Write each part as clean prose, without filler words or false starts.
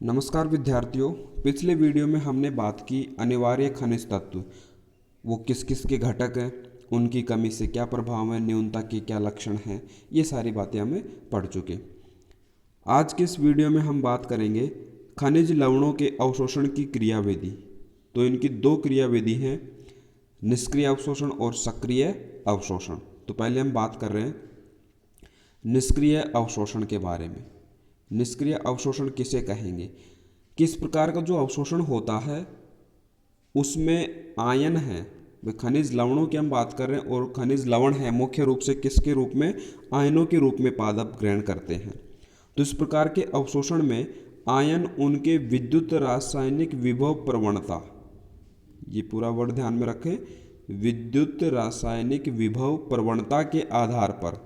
नमस्कार विद्यार्थियों। पिछले वीडियो में हमने बात की अनिवार्य खनिज तत्व, वो किस किस के घटक हैं, उनकी कमी से क्या प्रभाव है, न्यूनता के क्या लक्षण हैं, ये सारी बातें हमें पढ़ चुके। आज के इस वीडियो में हम बात करेंगे खनिज लवणों के अवशोषण की क्रियाविधि। तो इनकी दो क्रियाविधि हैं, निष्क्रिय अवशोषण और सक्रिय अवशोषण। तो पहले हम बात कर रहे हैं निष्क्रिय अवशोषण के बारे में। निष्क्रिय अवशोषण किसे कहेंगे? किस प्रकार का जो अवशोषण होता है उसमें आयन है, वे खनिज लवणों की हम बात कर रहे हैं, और खनिज लवण है मुख्य रूप से किसके रूप में? आयनों के रूप में पादप ग्रहण करते हैं। तो इस प्रकार के अवशोषण में आयन उनके विद्युत रासायनिक विभव प्रवणता, ये पूरा वर्ड ध्यान में रखें, विद्युत रासायनिक विभव प्रवणता के आधार पर,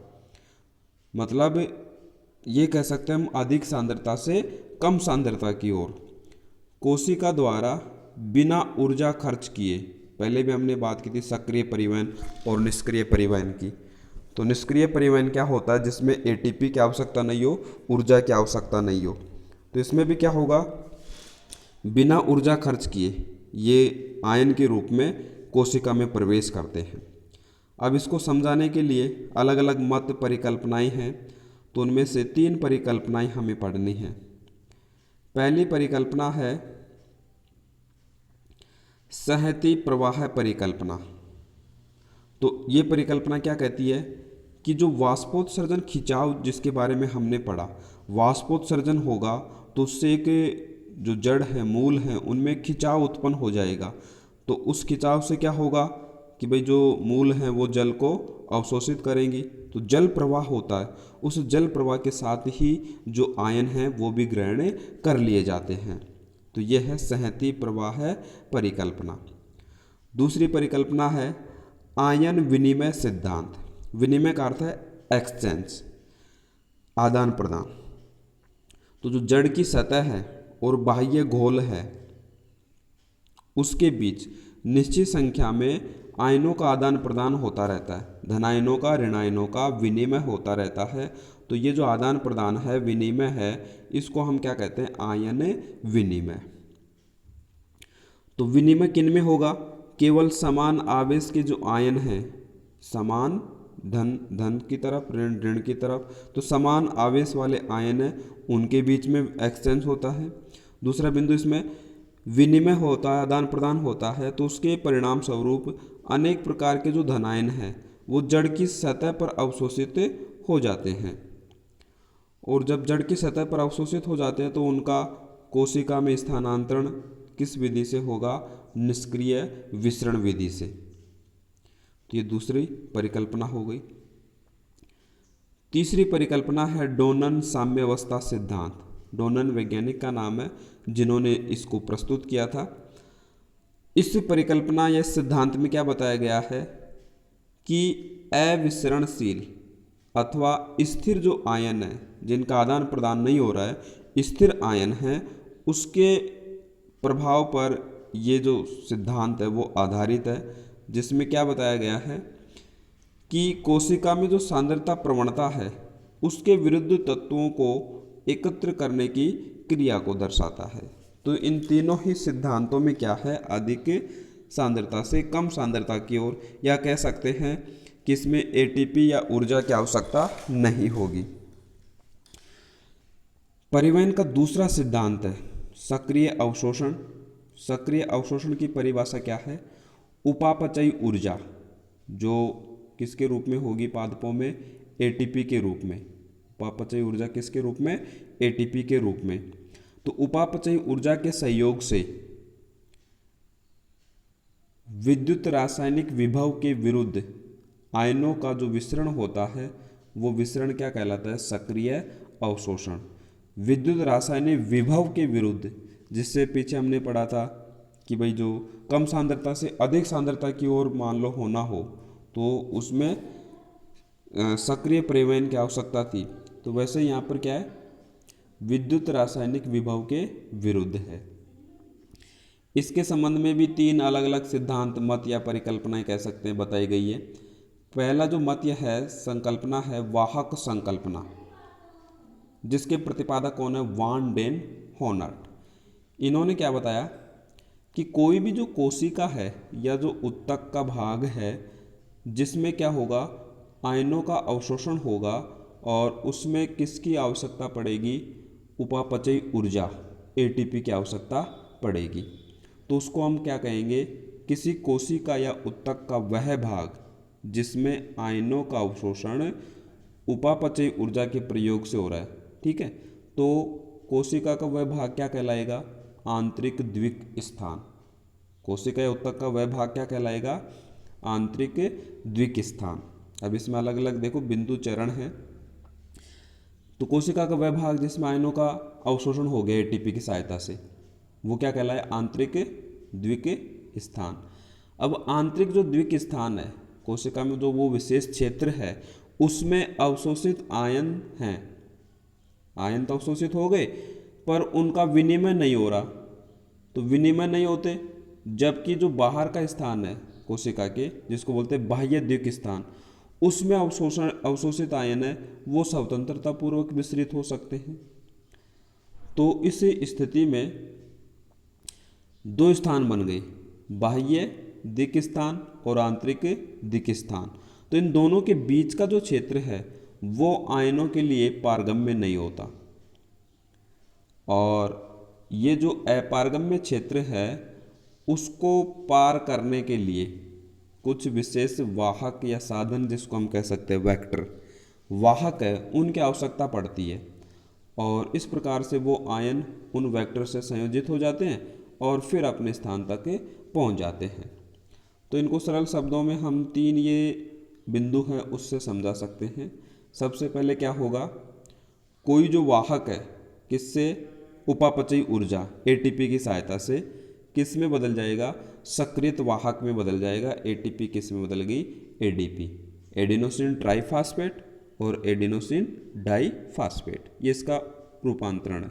मतलब ये कह सकते हैं हम अधिक सांद्रता से कम सांद्रता की ओर कोशिका द्वारा बिना ऊर्जा खर्च किए, पहले भी हमने बात की थी सक्रिय परिवहन और निष्क्रिय परिवहन की। तो निष्क्रिय परिवहन क्या होता है? जिसमें एटीपी की आवश्यकता नहीं हो, ऊर्जा की आवश्यकता नहीं हो। तो इसमें भी क्या होगा? बिना ऊर्जा खर्च किए ये आयन के रूप में कोशिका में प्रवेश करते हैं। अब इसको समझाने के लिए अलग अलग मत परिकल्पनाएं हैं, तो उनमें से 3 परिकल्पनाएं हमें पढ़नी हैं। पहली परिकल्पना है सहती प्रवाह परिकल्पना। तो ये परिकल्पना क्या कहती है कि जो वाष्पोत्सर्जन खिंचाव जिसके बारे में हमने पढ़ा, वाष्पोत्सर्जन होगा तो उससे एक जो जड़ है, मूल है, उनमें खिंचाव उत्पन्न हो जाएगा। तो उस खिंचाव से क्या होगा कि भाई जो मूल हैं वो जल को अवशोषित करेंगी, तो जल प्रवाह होता है, उस जल प्रवाह के साथ ही जो आयन हैं वो भी ग्रहण कर लिए जाते हैं। तो यह है सहती प्रवाह परिकल्पना। दूसरी परिकल्पना है आयन विनिमय सिद्धांत। विनिमय का अर्थ है एक्सचेंज, आदान प्रदान। तो जो जड़ की सतह है और बाह्य घोल है उसके बीच निश्चित संख्या में आयनों का आदान प्रदान होता रहता है, धनायनों का ऋणायनों का विनिमय होता रहता है। तो ये जो आदान प्रदान है, विनिमय है, इसको हम क्या कहते हैं? आयन विनिमय। तो विनिमय किन में होगा? केवल समान आवेश के जो आयन हैं, समान धन की तरफ, ऋण ऋण की तरफ, तो समान आवेश वाले आयन है उनके बीच में एक्सचेंज होता है। दूसरा बिंदु इसमें विनिमय होता है, आदान प्रदान होता है, तो उसके परिणाम स्वरूप अनेक प्रकार के जो धनायन हैं वो जड़ की सतह पर अवशोषित हो जाते हैं। और जब जड़ की सतह पर अवशोषित हो जाते हैं तो उनका कोशिका में स्थानांतरण किस विधि से होगा? निष्क्रिय विसरण विधि से। तो ये दूसरी परिकल्पना हो गई। तीसरी परिकल्पना है डोनन साम्यावस्था सिद्धांत। डोनन वैज्ञानिक का नाम है जिन्होंने इसको प्रस्तुत किया था। इस परिकल्पना या सिद्धांत में क्या बताया गया है कि अविसरणशील अथवा स्थिर जो आयन है, जिनका आदान प्रदान नहीं हो रहा है, स्थिर आयन है, उसके प्रभाव पर ये जो सिद्धांत है वो आधारित है। जिसमें क्या बताया गया है कि कोशिका में जो सांद्रता प्रवणता है उसके विरुद्ध तत्वों को एकत्र करने की क्रिया को दर्शाता है। तो इन तीनों ही सिद्धांतों में क्या है? अधिक सांद्रता से कम सांद्रता की ओर, या कह सकते हैं कि इसमें एटीपी या ऊर्जा की आवश्यकता नहीं होगी। परिवहन का दूसरा सिद्धांत है सक्रिय अवशोषण। सक्रिय अवशोषण की परिभाषा क्या है? उपापचयी ऊर्जा जो किसके रूप में होगी पादपों में? एटीपी के रूप में। उपापचयी ऊर्जा किसके रूप में? एटीपी के रूप में। तो उपापचयी ऊर्जा के सहयोग से विद्युत रासायनिक विभव के विरुद्ध आयनों का जो विसरण होता है वो विसरण क्या कहलाता है? सक्रिय अवशोषण। विद्युत रासायनिक विभव के विरुद्ध, जिससे पीछे हमने पढ़ा था कि भाई जो कम सांद्रता से अधिक सांद्रता की ओर मान लो होना हो तो उसमें सक्रिय परिवहन की आवश्यकता थी। तो वैसे यहाँ पर क्या है? विद्युत रासायनिक विभव के विरुद्ध है। इसके संबंध में भी 3 अलग अलग सिद्धांत, मत या परिकल्पनाएं कह सकते हैं बताई गई है। पहला जो मत यह है, संकल्पना है वाहक संकल्पना, जिसके प्रतिपादक कौन है? वान डेन होनर्ट। इन्होंने क्या बताया कि कोई भी जो कोशिका है या जो ऊतक का भाग है जिसमें क्या होगा, आयनों का अवशोषण होगा और उसमें किसकी आवश्यकता पड़ेगी, उपापचयी ऊर्जा एटीपी की आवश्यकता पड़ेगी। तो उसको हम क्या कहेंगे, किसी कोशिका या ऊतक का वह भाग जिसमें आयनों का अवशोषण उपापचयी ऊर्जा के प्रयोग से हो रहा है। ठीक है, तो कोशिका का वह भाग क्या कहलाएगा, आंतरिक द्विक स्थान। कोशिका या ऊतक का वह भाग क्या कहलाएगा, आंतरिक द्विक स्थान। अब इसमें अलग अलग देखो बिंदु चरण है। तो कोशिका का वह भाग जिसमें आयनों का अवशोषण हो गया एटीपी की सहायता से, वो क्या कहलाए, आंतरिक द्विक स्थान। अब आंतरिक जो द्विक स्थान है कोशिका में, जो वो विशेष क्षेत्र है उसमें अवशोषित आयन हैं, आयन तो अवशोषित हो गए पर उनका विनिमय नहीं हो रहा। तो विनिमय नहीं होते, जबकि जो बाहर का स्थान है कोशिका के, जिसको बोलते हैं बाह्य द्विक स्थान, उसमें अवशोषित आयन है वो स्वतंत्रता पूर्वक विसरित हो सकते हैं। तो इस स्थिति में दो स्थान बन गए, बाह्य दिक स्थान और आंतरिक दिक स्थान। तो इन दोनों के बीच का जो क्षेत्र है वो आयनों के लिए पारगम्य नहीं होता, और ये जो अपारगम्य क्षेत्र है उसको पार करने के लिए कुछ विशेष वाहक या साधन, जिसको हम कह सकते हैं वेक्टर वाहक है, उनकी आवश्यकता पड़ती है। और इस प्रकार से वो आयन उन वेक्टर से संयोजित हो जाते हैं और फिर अपने स्थान तक पहुंच जाते हैं। तो इनको सरल शब्दों में हम तीन ये बिंदु हैं उससे समझा सकते हैं। सबसे पहले क्या होगा, कोई जो वाहक है किससे, उपापचयी ऊर्जा एटीपी की सहायता से किस में बदल जाएगा, सक्रियत वाहक में बदल जाएगा। एटीपी किस में बदल गई, एडीपी, एडिनोसिन ट्राइफास्फेट और एडिनोसिन डाइफास्फेट, ये इसका रूपांतरण है।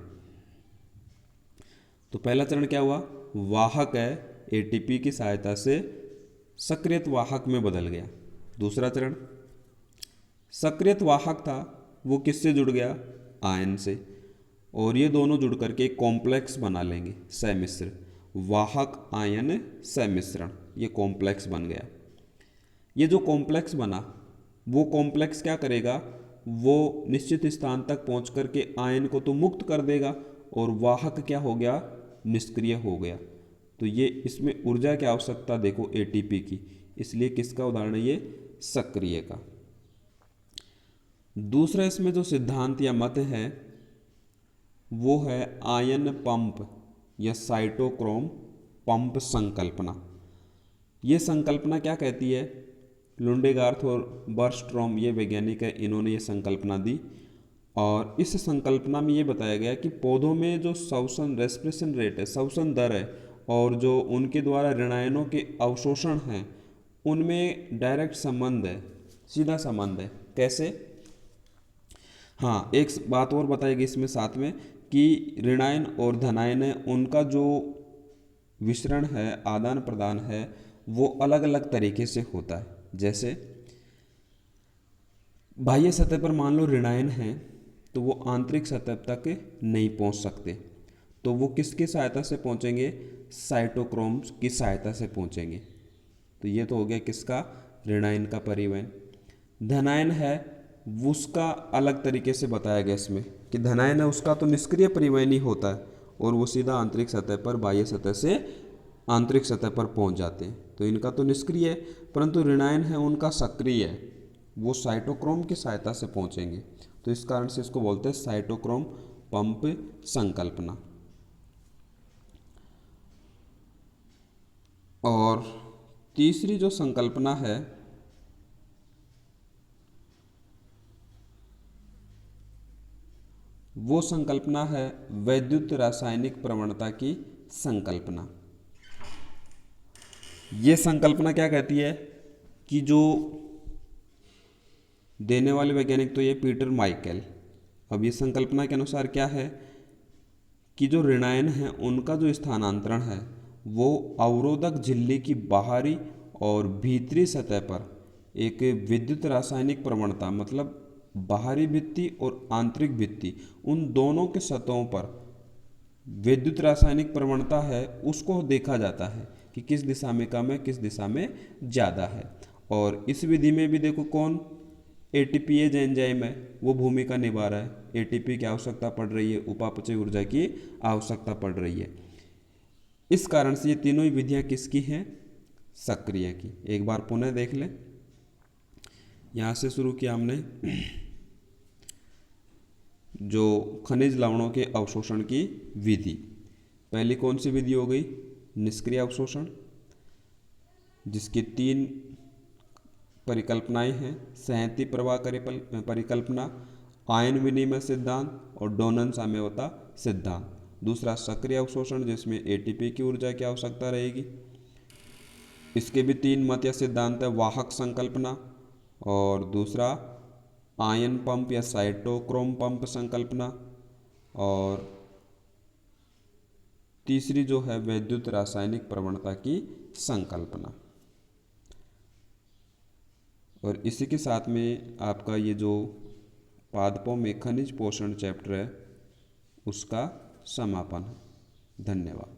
तो पहला चरण क्या हुआ, वाहक है एटीपी की सहायता से सक्रियत वाहक में बदल गया। दूसरा चरण, सक्रियत वाहक था वो किससे जुड़ गया, आयन से, और ये दोनों जुड़ करके कॉम्प्लेक्स बना लेंगे, सम्मिश्र वाहक आयन सम्मिश्रण, ये कॉम्प्लेक्स बन गया। ये जो कॉम्प्लेक्स बना वो कॉम्प्लेक्स क्या करेगा, वो निश्चित स्थान तक पहुंच करके आयन को तो मुक्त कर देगा और वाहक क्या हो गया, निष्क्रिय हो गया। तो ये इसमें ऊर्जा की आवश्यकता देखो एटीपी की, इसलिए किसका उदाहरण है ये, सक्रिय का। दूसरा इसमें जो सिद्धांत या मत है वो है आयन पंप या साइटोक्रोम पंप संकल्पना। ये संकल्पना क्या कहती है, लुंडेगार्थ और बर्स्ट्रॉम ये वैज्ञानिक है, इन्होंने ये संकल्पना दी। और इस संकल्पना में ये बताया गया कि पौधों में जो श्वसन रेस्पिरेशन रेट है, श्वसन दर है, और जो उनके द्वारा ऋणायनों के अवशोषण हैं उनमें डायरेक्ट संबंध है, सीधा संबंध है। कैसे, हाँ एक बात और बताएगी इसमें साथ में कि ऋणायन और धनायन है, उनका जो विसरण है, आदान प्रदान है, वो अलग अलग तरीके से होता है। जैसे बाह्य सतह पर मान लो ऋणायन है तो वो आंतरिक सतह तक नहीं पहुंच सकते, तो वो किसकी सहायता से पहुंचेंगे, साइटोक्रोम्स की सहायता से पहुंचेंगे। तो ये तो हो गया किसका, ऋणायन का परिवहन। धनायन है उसका अलग तरीके से बताया गया इसमें कि धनायन है उसका तो निष्क्रिय परिवहन ही होता है और वो सीधा आंतरिक सतह पर, बाह्य सतह से आंतरिक सतह पर पहुंच जाते हैं। तो इनका तो निष्क्रिय है, परंतु ऋणायन है उनका सक्रिय है, वो साइटोक्रोम की सहायता से पहुंचेंगे। तो इस कारण से इसको बोलते हैं साइटोक्रोम पंप संकल्पना। और तीसरी जो संकल्पना है वो संकल्पना है वैद्युत रासायनिक प्रवणता की संकल्पना। ये संकल्पना क्या कहती है कि जो देने वाले वैज्ञानिक तो ये पीटर माइकल। अब ये संकल्पना के अनुसार क्या है कि जो ऋणायन है उनका जो स्थानांतरण है वो अवरोधक झिल्ली की बाहरी और भीतरी सतह पर एक विद्युत रासायनिक प्रवणता, मतलब बाहरी भित्ति और आंतरिक भित्ति, उन दोनों के सतहों पर विद्युत रासायनिक प्रवणता है उसको देखा जाता है कि किस दिशा में कम है, किस दिशा में ज़्यादा है। और इस विधि में भी देखो कौन एटीपीएज एंजाइम है वो भूमिका निभा रहा है। एटीपी की आवश्यकता पड़ रही है, उपापचय ऊर्जा की आवश्यकता पड़ रही है। इस कारण से ये तीनों ही विधियाँ किसकी हैं? सक्रिय की। एक बार पुनः देख लें। यहाँ से शुरू किया हमने जो खनिज लवणों के अवशोषण की विधि। पहली कौन सी विधि हो गई? निष्क्रिय अवशोषण, जिसकी 3 परिकल्पनाएं हैं। संहति प्रवाह परिकल्पना, आयन विनिमय सिद्धांत और डोनन साम्यवता सिद्धांत। दूसरा सक्रिय अवशोषण, जिसमें एटीपी की ऊर्जा की आवश्यकता रहेगी। इसके भी 3 मत या सिद्धांत है। वाहक संकल्पना, और दूसरा आयन पंप या साइटोक्रोम पंप संकल्पना, और तीसरी जो है विद्युत रासायनिक प्रवणता की संकल्पना। और इसी के साथ में आपका ये जो पादपों में खनिज पोषण चैप्टर है उसका समापन है। धन्यवाद।